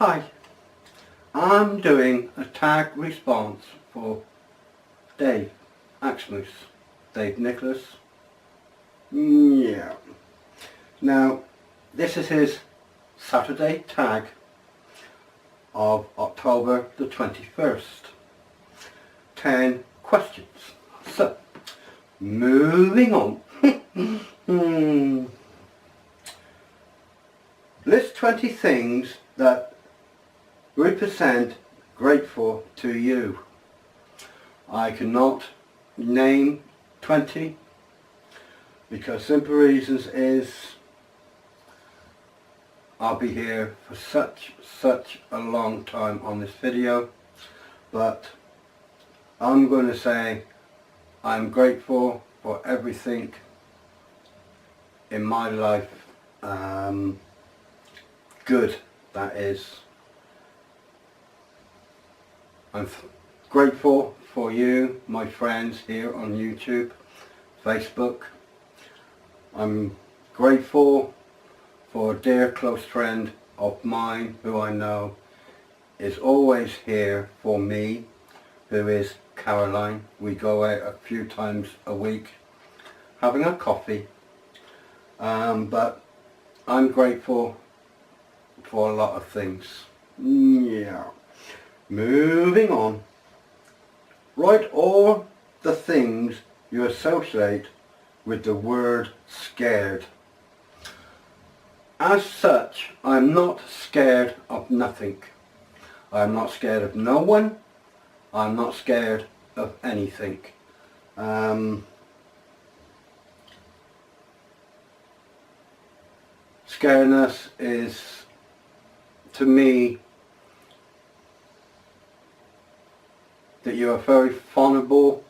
Hi, I'm doing a tag response for Dave Axmus, Dave Nicholas. Yeah. Now, this is his Saturday tag of October the 21st. 10 questions. So, moving on. List 20 things that represent grateful to you. I cannot name 20 because simple reasons is I'll be here for such a long time on this video, but I'm going to say I'm grateful for everything in my life, good that is. I'm grateful for you, my friends here on YouTube, Facebook. I'm grateful for a dear close friend of mine who I know is always here for me, who is Caroline. We go out a few times a week having a coffee, but I'm grateful for a lot of things. Yeah. Moving on. Write all the things you associate with the word scared. As such, I'm not scared of nothing. I'm not scared of no one. I'm not scared of anything. Scaredness is, to me, that you are very vulnerable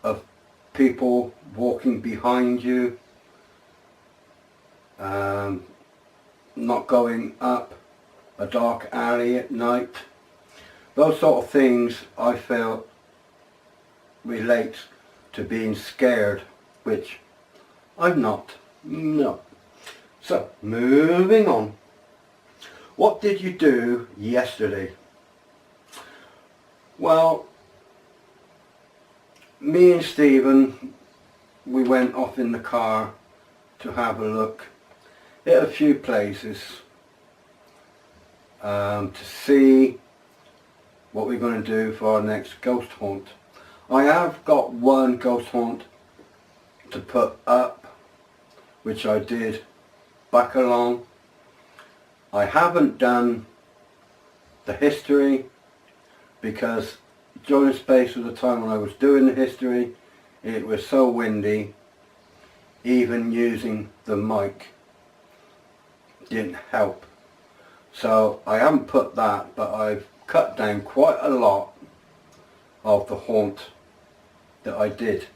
of people walking behind you, not going up a dark alley at night. Those sort of things I feel relate to being scared, which I'm not. No. So, moving on. What did you do yesterday? Well, me and Stephen, we went off in the car to have a look at a few places to see what we're going to do for our next ghost haunt. I have got one ghost haunt to put up, which I did back along. I haven't done the history because during the space of the time when I was doing the history, it was so windy, even using the mic didn't help. So I haven't put that, but I've cut down quite a lot of the haunt that I did.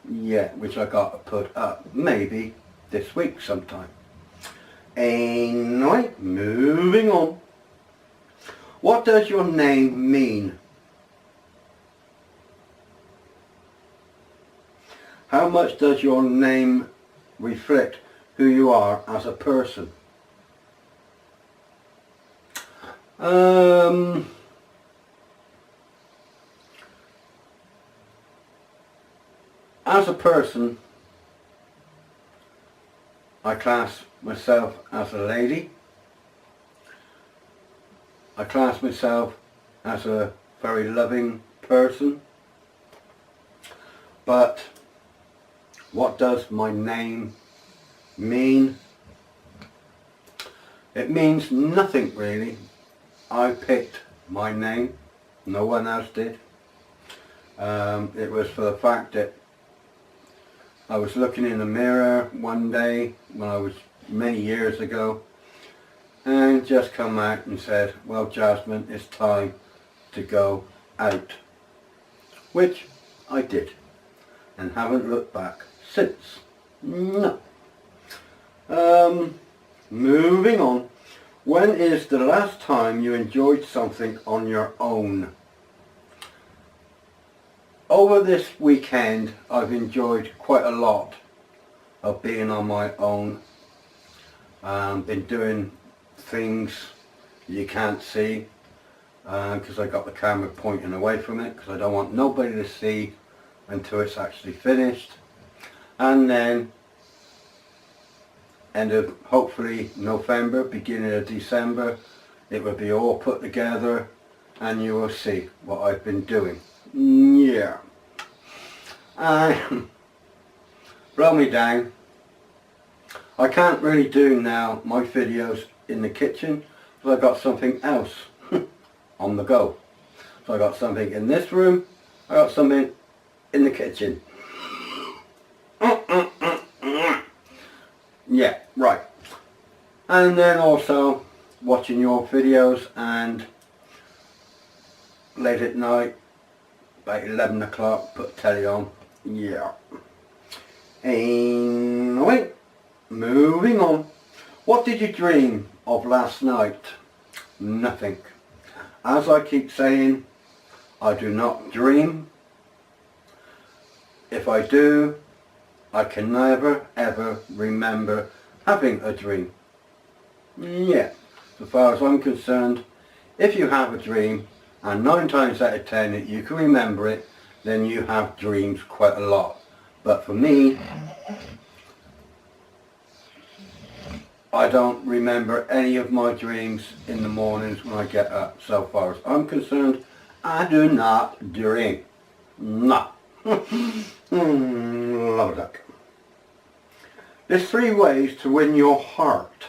Yeah, which I got to put up maybe this week sometime. Anyway, moving on. What does your name mean? How much does your name reflect who you are as a person? As a person, I class myself as a lady. I class myself as a very loving person. But what does my name mean? It means nothing really. I picked my name. No one else did. It was for the fact that I was looking in the mirror one day when I was many years ago, and just come out and said, well, Jasmine, it's time to go out. Which I did, and haven't looked back since. No. Moving on. When is the last time you enjoyed something on your own? Over this weekend I've enjoyed quite a lot of being on my own. Been doing things you can't see, because I got the camera pointing away from it, because I don't want nobody to see until it's actually finished. And then end of hopefully November, beginning of December, it will be all put together and you will see what I've been doing. Yeah. Blow me down. I can't really do now my videos in the kitchen because I've got something else on the go. So I got something in this room, I got something in the kitchen. Yeah, right. And then also watching your videos, and late at night, about 11 o'clock, put telly on. Yeah. Anyway, moving on. What did you dream of last night? Nothing. As I keep saying, I do not dream. If I do, I can never ever remember having a dream. Yeah, as far as I'm concerned, if you have a dream and 9 times out of 10 that you can remember it, then you have dreams quite a lot. But for me, I don't remember any of my dreams in the mornings when I get up. So far as I'm concerned, I do not dream. No. Love a duck. There's 3 ways to win your heart.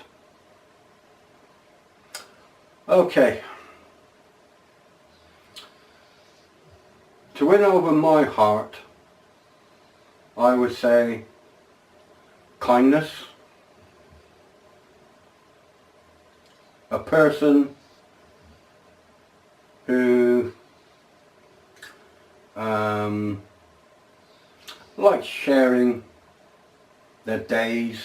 Okay. To win over my heart, I would say kindness. A person who likes sharing their days,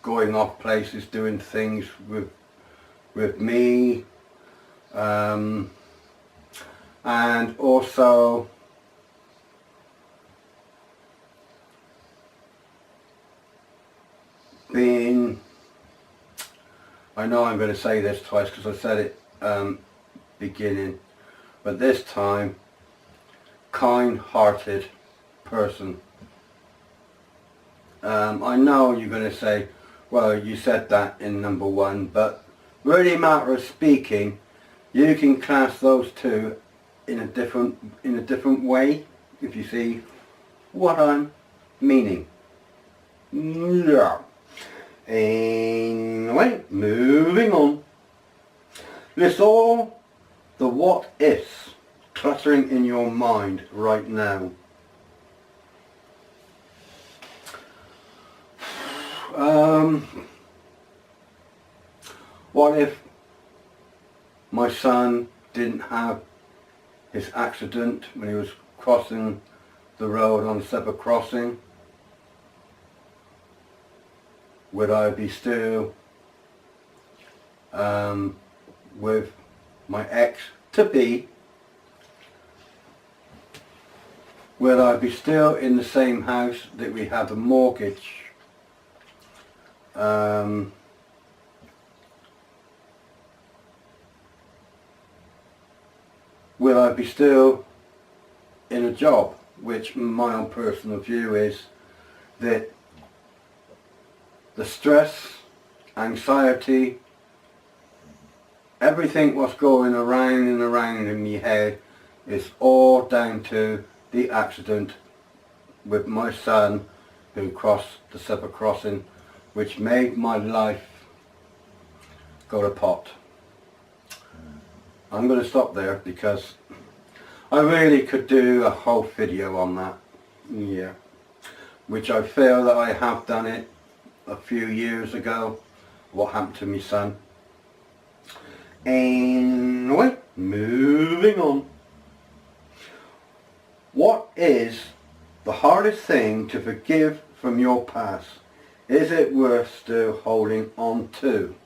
going off places, doing things with me, and also being, I know I'm going to say this twice because I said it beginning, but this time, kind-hearted person. I know you're going to say, well, you said that in number 1, but really, matter of speaking, you can class those 2 in a different way, if you see what I'm meaning. Yeah. Anyway, moving on. List all the what ifs cluttering in your mind right now. What if my son didn't have his accident when he was crossing the road on the zebra crossing? Would I be still with my ex-to-be? Would I be still in the same house that we had a mortgage? Will I be still in a job, which my own personal view is that the stress, anxiety, everything what's going around and around in my head is all down to the accident with my son who crossed the zebra crossing, which made my life go to pot. I'm going to stop there because I really could do a whole video on that. Yeah. Which I feel that I have done it a few years ago. What happened to my son. Anyway, moving on. What is the hardest thing to forgive from your past? Is it worth still holding on to?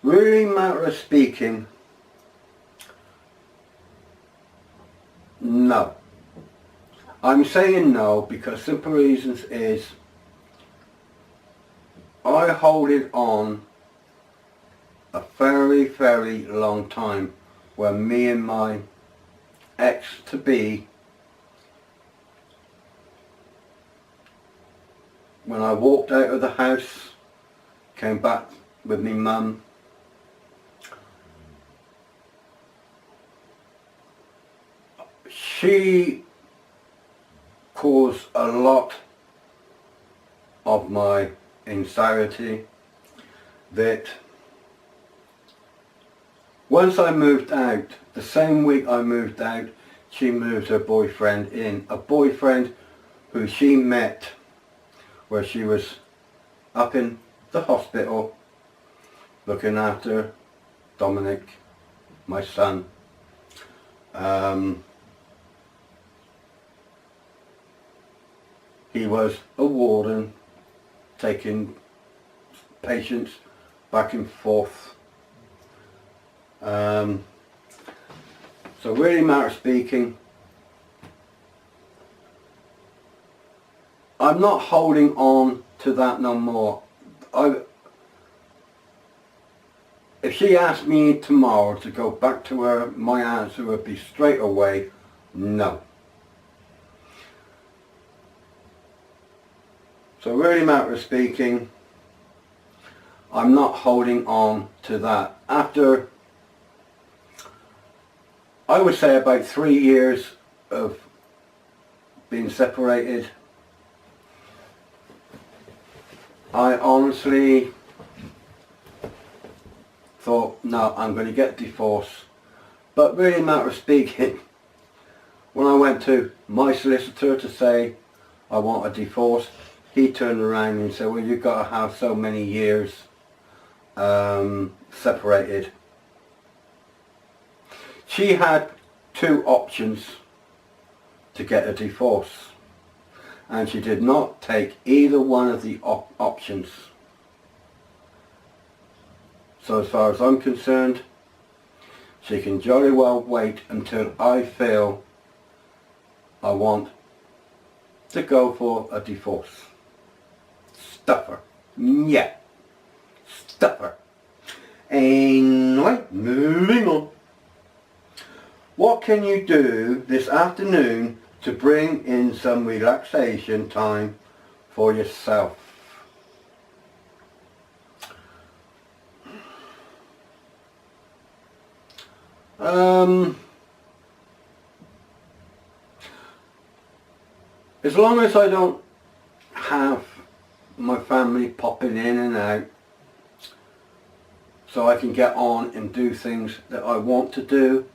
Really, matter of speaking, no. I'm saying no because simple reasons is I hold it on a very long time when me and my ex-to-be, when I walked out of the house, came back with me mum, she caused a lot of my anxiety. That once I moved out, the same week I moved out, she moved her boyfriend in. A boyfriend who she met where she was up in the hospital looking after Dominic, my son. He was a warden, taking patients back and forth. So really, matter of speaking, I'm not holding on to that no more. If she asked me tomorrow to go back to her, my answer would be straight away, no. So really, matter of speaking, I'm not holding on to that. After, I would say, about 3 years of being separated, I honestly thought, no, I'm going to get divorced. But really, matter of speaking, when I went to my solicitor to say I want a divorce, he turned around and said, well, you've got to have so many years separated. She had 2 options to get a divorce, and she did not take either one of the options. So as far as I'm concerned, she can jolly well wait until I feel I want to go for a divorce. Stuff her. Yeah. Stuff her. Anyway, moving on. What can you do this afternoon to bring in some relaxation time for yourself? As long as I don't have my family popping in and out, so I can get on and do things that I want to do,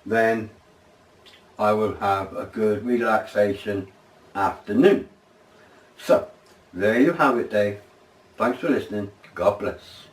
then I will have a good relaxation afternoon. So, there you have it, Dave. Thanks for listening. God bless.